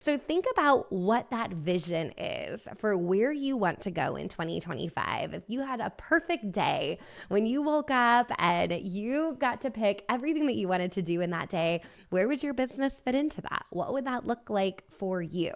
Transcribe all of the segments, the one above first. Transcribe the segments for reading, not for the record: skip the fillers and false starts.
So think about what that vision is for where you want to go in 2025. If you had a perfect day when you woke up and you got to pick everything that you wanted to do in that day, where would your business fit into that? What would that look like for you?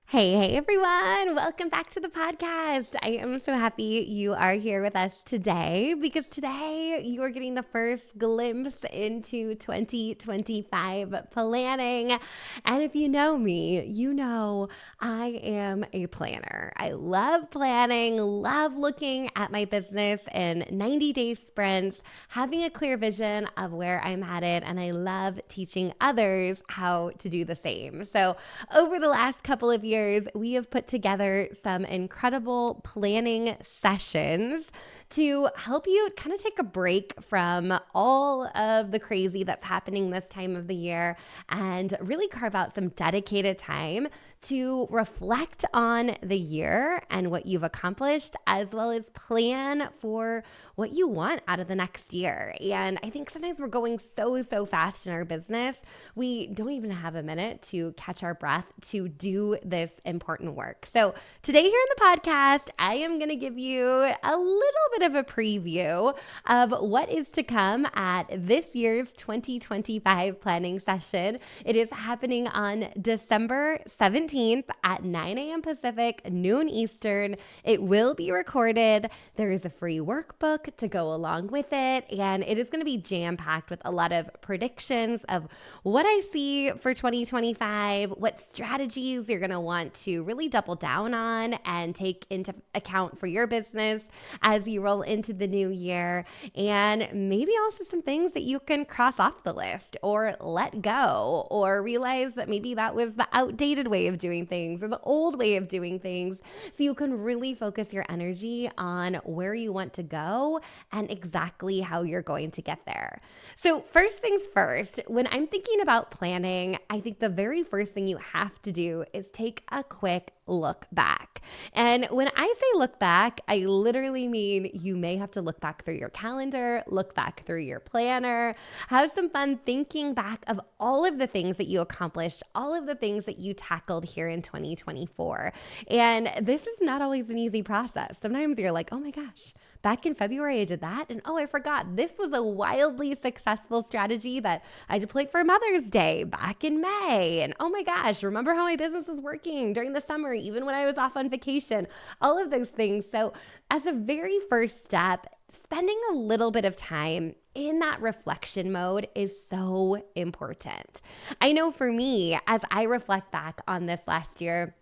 Hey everyone, welcome back to the podcast. I am so happy you are here with us today because today you are getting the first glimpse into 2025 planning. And if you know me, you know I am a planner. I love planning, love looking at my business in 90-day sprints, having a clear vision of where I'm headed, and I love teaching others how to do the same. So over the last couple of years, we have put together some incredible planning sessions to help you kind of take a break from all of the crazy that's happening this time of the year and really carve out some dedicated time to reflect on the year and what you've accomplished, as well as plan for what you want out of the next year. And I think sometimes we're going so fast in our business, we don't even have a minute to catch our breath to do this important work. So today here in the podcast, I am going to give you a little bit of a preview of what is to come at this year's 2025 planning session. It is happening on December 17th at 9 a.m. Pacific, noon Eastern. It will be recorded. There is a free workbook to go along with it, and it is going to be jam-packed with a lot of predictions of what I see for 2025, what strategies you're going to want to really double down on and take into account for your business as you roll into the new year, and maybe also some things that you can cross off the list or let go or realize that maybe that was the outdated way of doing things or the old way of doing things, so you can really focus your energy on where you want to go and exactly how you're going to get there. So first things first, when I'm thinking about planning, I think the very first thing you have to do is take a quick look back. And when I say look back, I literally mean you may have to look back through your calendar, look back through your planner, have some fun thinking back of all of the things that you accomplished, all of the things that you tackled here in 2024. And this is not always an easy process. Sometimes you're like, oh my gosh, back in February I did that, and oh, I forgot this was a wildly successful strategy that I deployed for Mother's Day back in May. And oh my gosh, remember how my business was working during the summer, even when I was off on vacation, all of those things. So as a very first step, spending a little bit of time in that reflection mode is so important. I know for me, as I reflect back on this last year,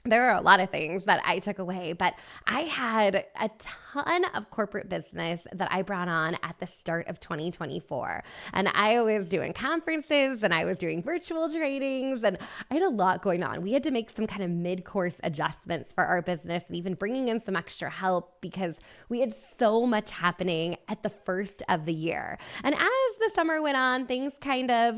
there are a lot of things that I took away, but I had a ton of corporate business that I brought on at the start of 2024. And I was doing conferences and I was doing virtual trainings and I had a lot going on. We had to make some kind of mid-course adjustments for our business and even bringing in some extra help because we had so much happening at the first of the year. And as the summer went on, things kind of,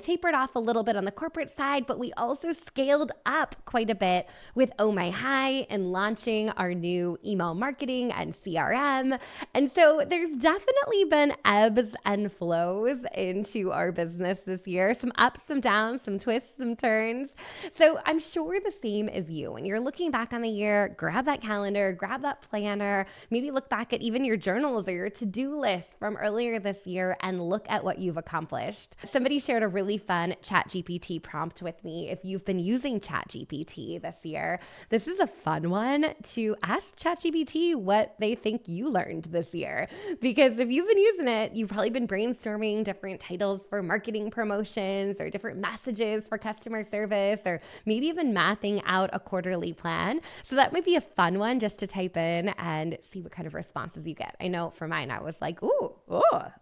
tapered off a little bit on the corporate side, but we also scaled up quite a bit with Oh My Hi and launching our new email marketing and CRM. And so there's definitely been ebbs and flows into our business this year, some ups, some downs, some twists, some turns. So I'm sure the same as you. When you're looking back on the year, grab that calendar, grab that planner, maybe look back at even your journals or your to-do list from earlier this year and look at what you've accomplished. Somebody shared a really fun ChatGPT prompt with me. If you've been using ChatGPT this year, this is a fun one to ask ChatGPT what they think you learned this year. Because if you've been using it, you've probably been brainstorming different titles for marketing promotions or different messages for customer service, or maybe even mapping out a quarterly plan. So that might be a fun one just to type in and see what kind of responses you get. I know for mine, I was like,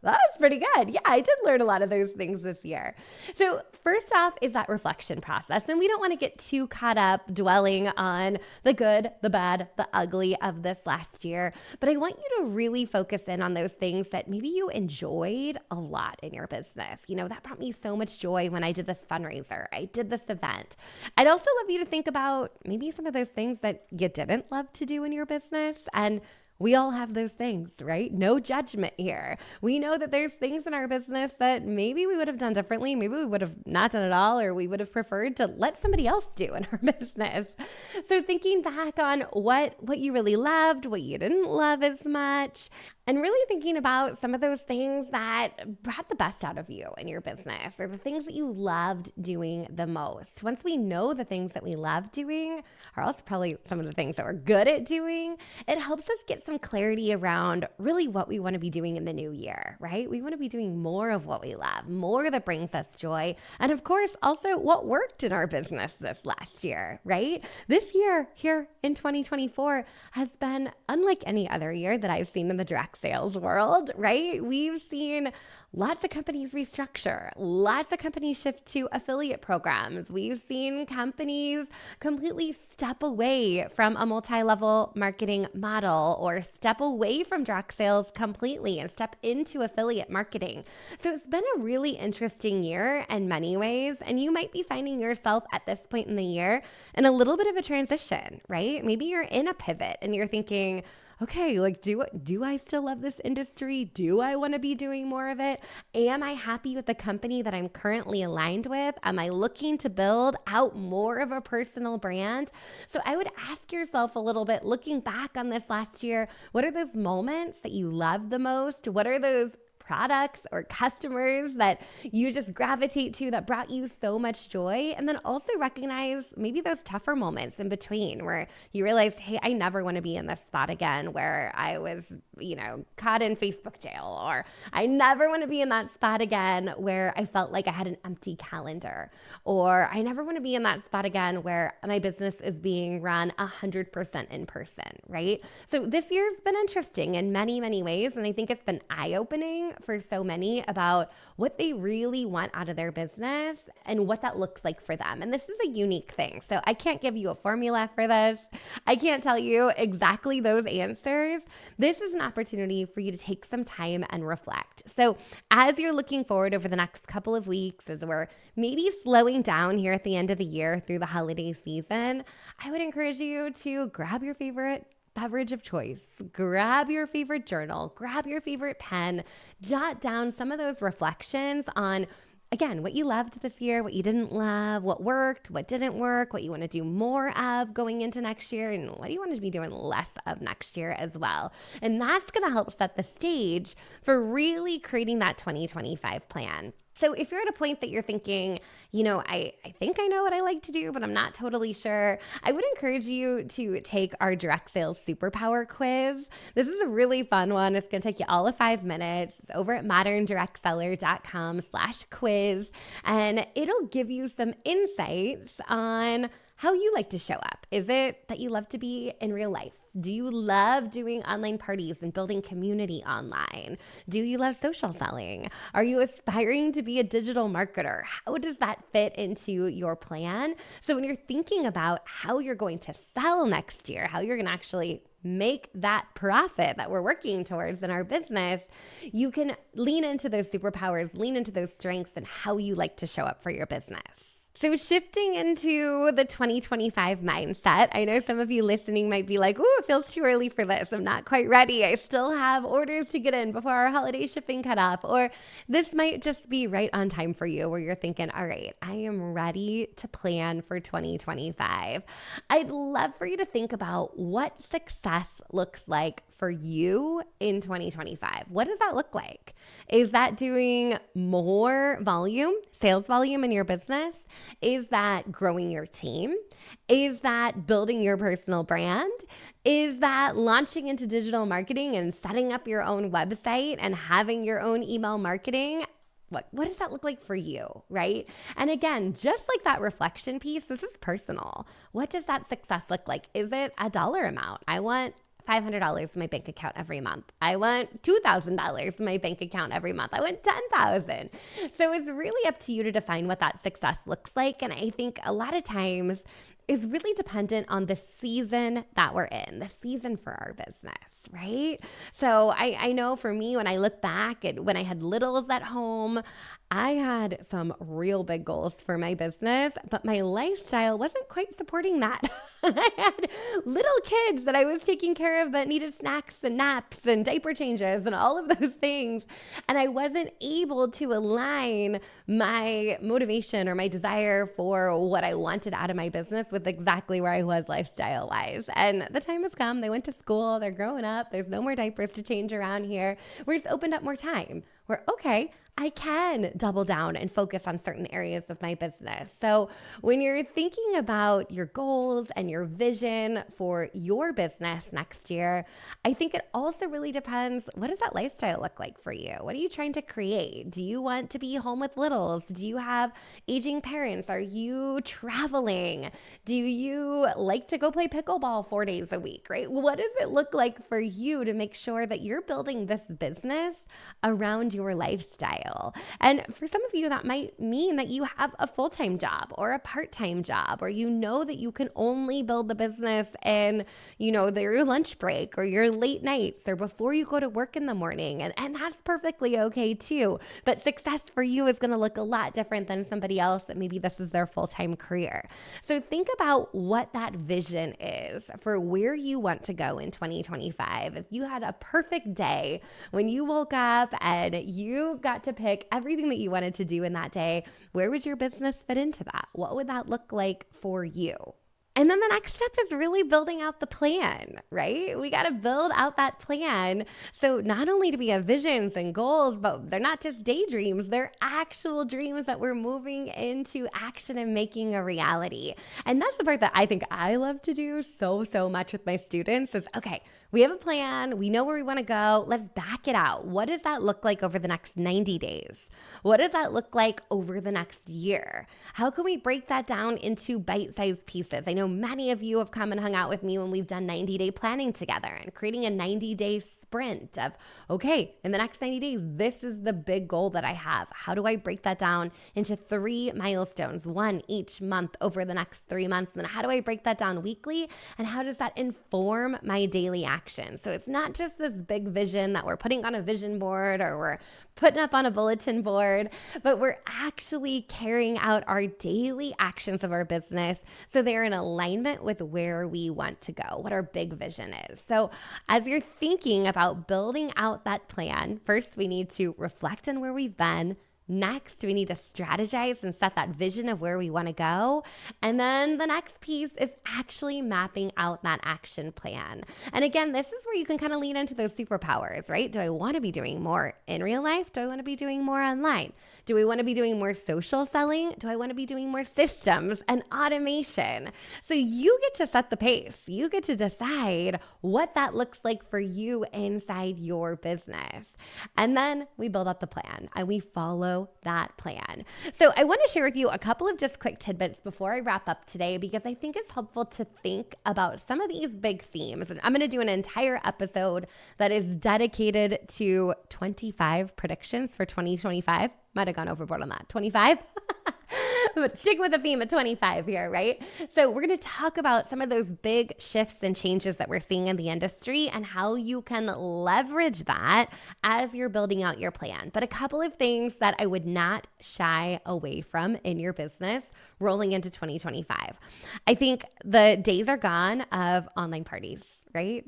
that's pretty good. Yeah, I did learn a lot of those things this year. So first off is that reflection process. And we don't want to get too caught up dwelling dwelling on the good, the bad, the ugly of this last year. But I want you to really focus in on those things that maybe you enjoyed a lot in your business. That brought me so much joy when I did this fundraiser. I did this event. I'd also love you to think about maybe some of those things that you didn't love to do in your business. And we all have those things, right? No judgment here. We know that there's things in our business that maybe we would have done differently. Maybe we would have not done it all, or we would have preferred to let somebody else do in our business. So thinking back on what you really loved, what you didn't love as much, and really thinking about some of those things that brought the best out of you in your business, or the things that you loved doing the most. Once we know the things that we love doing, or also probably some of the things that we're good at doing, it helps us get some clarity around really what we want to be doing in the new year, right? We want to be doing more of what we love, more that brings us joy. And of course, also what worked in our business this last year, right? This year here in 2024 has been unlike any other year that I've seen in the direct sales world, right? We've seen lots of companies restructure, lots of companies shift to affiliate programs. We've seen companies completely step away from a multi-level marketing model, or step away from direct sales completely and step into affiliate marketing. So it's been a really interesting year in many ways, and you might be finding yourself at this point in the year in a little bit of a transition, right? Maybe you're in a pivot and you're thinking, okay, do I still love this industry? Do I want to be doing more of it? Am I happy with the company that I'm currently aligned with? Am I looking to build out more of a personal brand? So I would ask yourself a little bit, looking back on this last year, what are those moments that you love the most? What are those products or customers that you just gravitate to that brought you so much joy? And then also recognize maybe those tougher moments in between where you realized, hey, I never want to be in this spot again where I was, caught in Facebook jail, or I never want to be in that spot again where I felt like I had an empty calendar, or I never want to be in that spot again where my business is being run 100% in person, right? So this year's been interesting in many, many ways. And I think it's been eye-opening for so many about what they really want out of their business and what that looks like for them. And this is a unique thing. So I can't give you a formula for this. I can't tell you exactly those answers. This is an opportunity for you to take some time and reflect. So as you're looking forward over the next couple of weeks, as we're maybe slowing down here at the end of the year through the holiday season, I would encourage you to grab your favorite beverage of choice, grab your favorite journal, grab your favorite pen, jot down some of those reflections on, again, what you loved this year, what you didn't love, what worked, what didn't work, what you want to do more of going into next year, and what do you want to be doing less of next year as well. And that's going to help set the stage for really creating that 2025 plan. So if you're at a point that you're thinking, I think I know what I like to do, but I'm not totally sure, I would encourage you to take our direct sales superpower quiz. This is a really fun one. It's going to take you all of 5 minutes. It's over at moderndirectseller.com/quiz, and it'll give you some insights on how you like to show up. Is it that you love to be in real life? Do you love doing online parties and building community online? Do you love social selling? Are you aspiring to be a digital marketer? How does that fit into your plan? So when you're thinking about how you're going to sell next year, how you're going to actually make that profit that we're working towards in our business, you can lean into those superpowers, lean into those strengths, and how you like to show up for your business. So shifting into the 2025 mindset, I know some of you listening might be like, ooh, it feels too early for this. I'm not quite ready. I still have orders to get in before our holiday shipping cutoff. Or this might just be right on time for you where you're thinking, all right, I am ready to plan for 2025. I'd love for you to think about what success looks like for you in 2025. What does that look like? Is that doing more volume, sales volume in your business? Is that growing your team? Is that building your personal brand? Is that launching into digital marketing and setting up your own website and having your own email marketing? What does that look like for you, right? And again, just like that reflection piece, this is personal. What does that success look like? Is it a dollar amount? I want $500 in my bank account every month. I want $2,000 in my bank account every month. I want $10,000. So it's really up to you to define what that success looks like. And I think a lot of times is really dependent on the season that we're in, the season for our business, right? So I know for me, when I look back at when I had littles at home, I had some real big goals for my business, but my lifestyle wasn't quite supporting that. I had little kids that I was taking care of that needed snacks and naps and diaper changes and all of those things. And I wasn't able to align my motivation or my desire for what I wanted out of my business with exactly where I was lifestyle wise. And the time has come. They went to school. They're growing up. There's no more diapers to change around here. We're just opened up more time. We're okay. I can double down and focus on certain areas of my business. So when you're thinking about your goals and your vision for your business next year, I think it also really depends, what does that lifestyle look like for you? What are you trying to create? Do you want to be home with littles? Do you have aging parents? Are you traveling? Do you like to go play pickleball 4 days a week, right? What does it look like for you to make sure that you're building this business around your lifestyle? And for some of you, that might mean that you have a full-time job or a part-time job, or you know that you can only build the business in, your lunch break or your late nights or before you go to work in the morning. And that's perfectly okay too. But success for you is going to look a lot different than somebody else that maybe this is their full-time career. So think about what that vision is for where you want to go in 2025. If you had a perfect day when you woke up and you got to pick everything that you wanted to do in that day, where would your business fit into that? What would that look like for you? And then the next step is really building out the plan, right? We got to build out that plan. So not only do we have visions and goals, but they're not just daydreams, they're actual dreams that we're moving into action and making a reality. And that's the part that I think I love to do so much with my students is, okay, we have a plan. We know where we want to go. Let's back it out. What does that look like over the next 90 days? What does that look like over the next year? How can we break that down into bite-sized pieces? I know many of you have come and hung out with me when we've done 90-day planning together and creating a 90-day sprint of, okay, in the next 90 days, this is the big goal that I have. How do I break that down into 3 milestones, one each month over the next 3 months? And then how do I break that down weekly? And how does that inform my daily action? So it's not just this big vision that we're putting on a vision board or we're putting up on a bulletin board, but we're actually carrying out our daily actions of our business so they're in alignment with where we want to go, what our big vision is. So as you're thinking about building out that plan, first we need to reflect on where we've been. Next, we need to strategize and set that vision of where we want to go. And then the next piece is actually mapping out that action plan. And again, this is where you can kind of lean into those superpowers, right? Do I want to be doing more in real life? Do I want to be doing more online? Do we want to be doing more social selling? Do I want to be doing more systems and automation? So you get to set the pace. You get to decide what that looks like for you inside your business. And then we build up the plan and we follow that plan. So I want to share with you a couple of just quick tidbits before I wrap up today, because I think it's helpful to think about some of these big themes. And I'm going to do an entire episode that is dedicated to 25 predictions for 2025. Might have gone overboard on that. 25? But stick with the theme of 25 here, right? So we're going to talk about some of those big shifts and changes that we're seeing in the industry and how you can leverage that as you're building out your plan. But a couple of things that I would not shy away from in your business rolling into 2025. I think the days are gone of online parties. Right?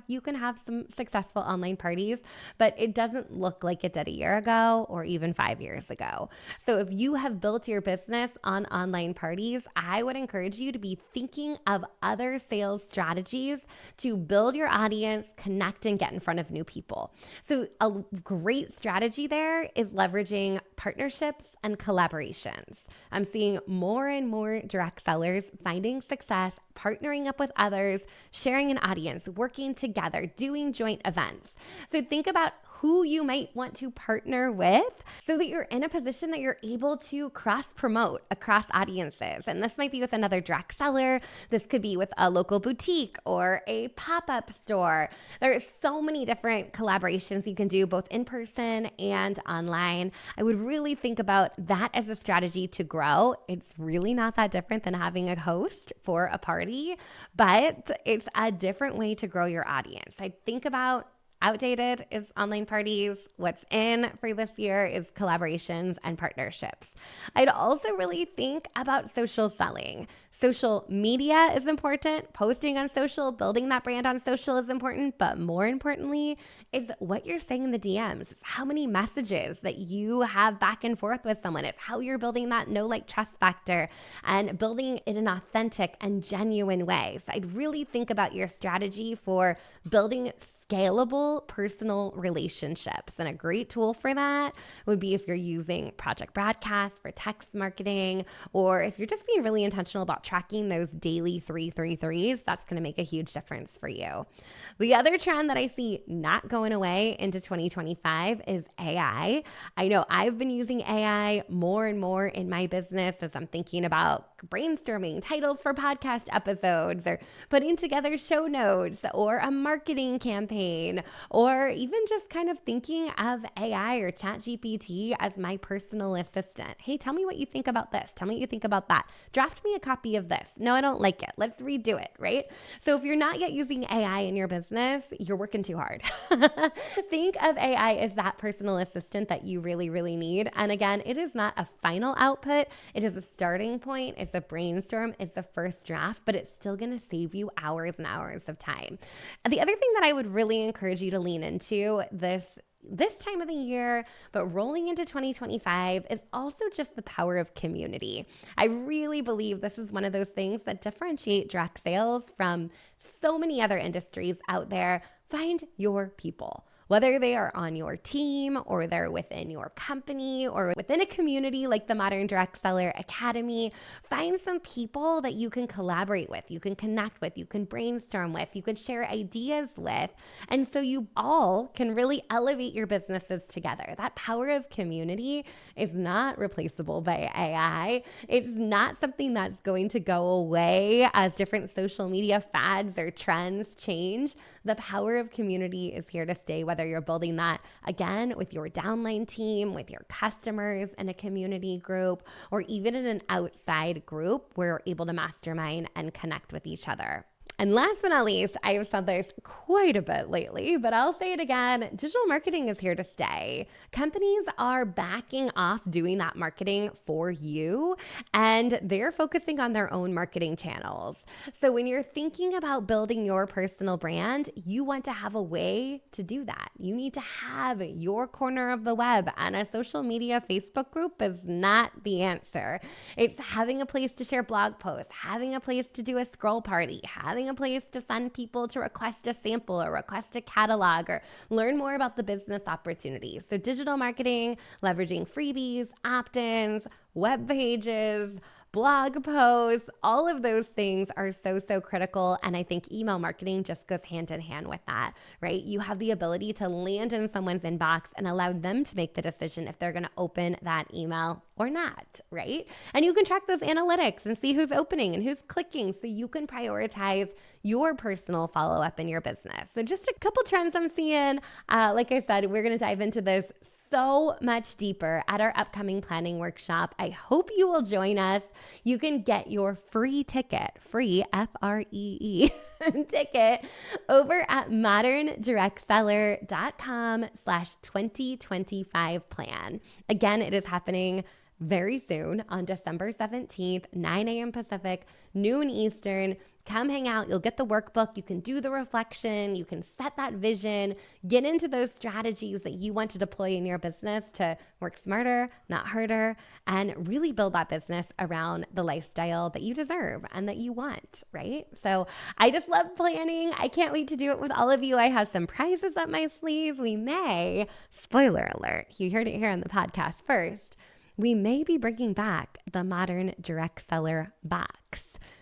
You can have some successful online parties, but it doesn't look like it did a year ago or even 5 years ago. So if you have built your business on online parties, I would encourage you to be thinking of other sales strategies to build your audience, connect, and get in front of new people. So a great strategy there is leveraging partnerships and collaborations. I'm seeing more and more direct sellers finding success, partnering up with others, sharing an audience, working together, doing joint events. So think about who you might want to partner with so that you're in a position that you're able to cross-promote across audiences. And this might be with another direct seller. This could be with a local boutique or a pop-up store. There are so many different collaborations you can do both in person and online. I would really think about that as a strategy to grow. It's really not that different than having a host for a party, but it's a different way to grow your audience. I think about outdated is online parties. What's in for this year is collaborations and partnerships. I'd also really think about social selling. Social media is important. Posting on social, building that brand on social is important. But more importantly, it's what you're saying in the DMs. It's how many messages that you have back and forth with someone. It's how you're building that know, like, trust factor and building it in an authentic and genuine way. So I'd really think about your strategy for building scalable personal relationships. And a great tool for that would be if you're using Project Broadcast for text marketing, or if you're just being really intentional about tracking those daily 333s, that's going to make a huge difference for you. The other trend that I see not going away into 2025 is AI. I know I've been using AI more and more in my business as I'm thinking about brainstorming titles for podcast episodes or putting together show notes or a marketing campaign, or even just kind of thinking of AI or ChatGPT as my personal assistant. Hey, tell me what you think about this. Tell me what you think about that. Draft me a copy of this. No, I don't like it. Let's redo it, right? So if you're not yet using AI in your business, you're working too hard. Think of AI as that personal assistant that you really, really need. And again, it is not a final output. It is a starting point. It's a brainstorm. It's a first draft, but it's still going to save you hours and hours of time. And the other thing that I would really encourage you to lean into this time of the year, but rolling into 2025, is also just the power of community. I really believe this is one of those things that differentiate direct sales from so many other industries out there. Find your people. Whether they are on your team or they're within your company or within a community like the Modern Direct Seller Academy, find some people that you can collaborate with, you can connect with, you can brainstorm with, you can share ideas with. And so you all can really elevate your businesses together. That power of community is not replaceable by AI. It's not something that's going to go away as different social media fads or trends change. The power of community is here to stay, whether you're building that, again, with your downline team, with your customers in a community group, or even in an outside group where you're able to mastermind and connect with each other. And last but not least, I have said this quite a bit lately, but I'll say it again. Digital marketing is here to stay. Companies are backing off doing that marketing for you, and they're focusing on their own marketing channels. So when you're thinking about building your personal brand, you want to have a way to do that. You need to have your corner of the web, and a social media Facebook group is not the answer. It's having a place to share blog posts, having a place to do a scroll party, having a place to send people to request a sample or request a catalog or learn more about the business opportunities. So digital marketing, leveraging freebies, opt-ins, web pages, blog posts, all of those things are so critical. And I think email marketing just goes hand in hand with that, right? You have the ability to land in someone's inbox and allow them to make the decision if they're going to open that email or not, right? And you can track those analytics and see who's opening and who's clicking so you can prioritize your personal follow-up in your business. So just a couple trends I'm seeing. Like I said, we're going to dive into this so much deeper at our upcoming planning workshop. I hope you will join us. You can get your free ticket, free F-R-E-E ticket, over at moderndirectseller.com/2025plan. Again, it is happening very soon on December 17th, 9 a.m. Pacific, noon Eastern. Come hang out. You'll get the workbook. You can do the reflection. You can set that vision, get into those strategies that you want to deploy in your business to work smarter, not harder, and really build that business around the lifestyle that you deserve and that you want, right? So I just love planning. I can't wait to do it with all of you. I have some prizes up my sleeves. We may, spoiler alert, you heard it here on the podcast first, we may be bringing back the Modern Direct Seller box.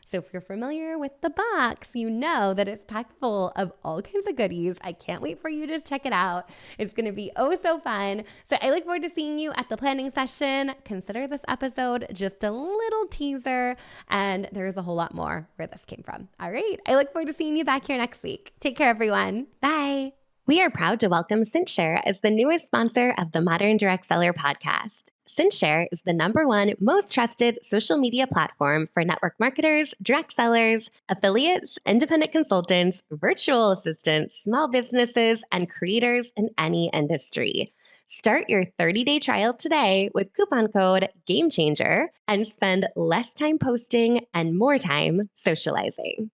So if you're familiar with the box, you know that it's packed full of all kinds of goodies. I can't wait for you to check it out. It's going to be oh so fun. So I look forward to seeing you at the planning session. Consider this episode just a little teaser, and there's a whole lot more where this came from. All right. I look forward to seeing you back here next week. Take care, everyone. Bye. We are proud to welcome CinchShare as the newest sponsor of the Modern Direct Seller podcast. CinchShare is the #1 most trusted social media platform for network marketers, direct sellers, affiliates, independent consultants, virtual assistants, small businesses, and creators in any industry. Start your 30-day trial today with coupon code GAMECHANGER and spend less time posting and more time socializing.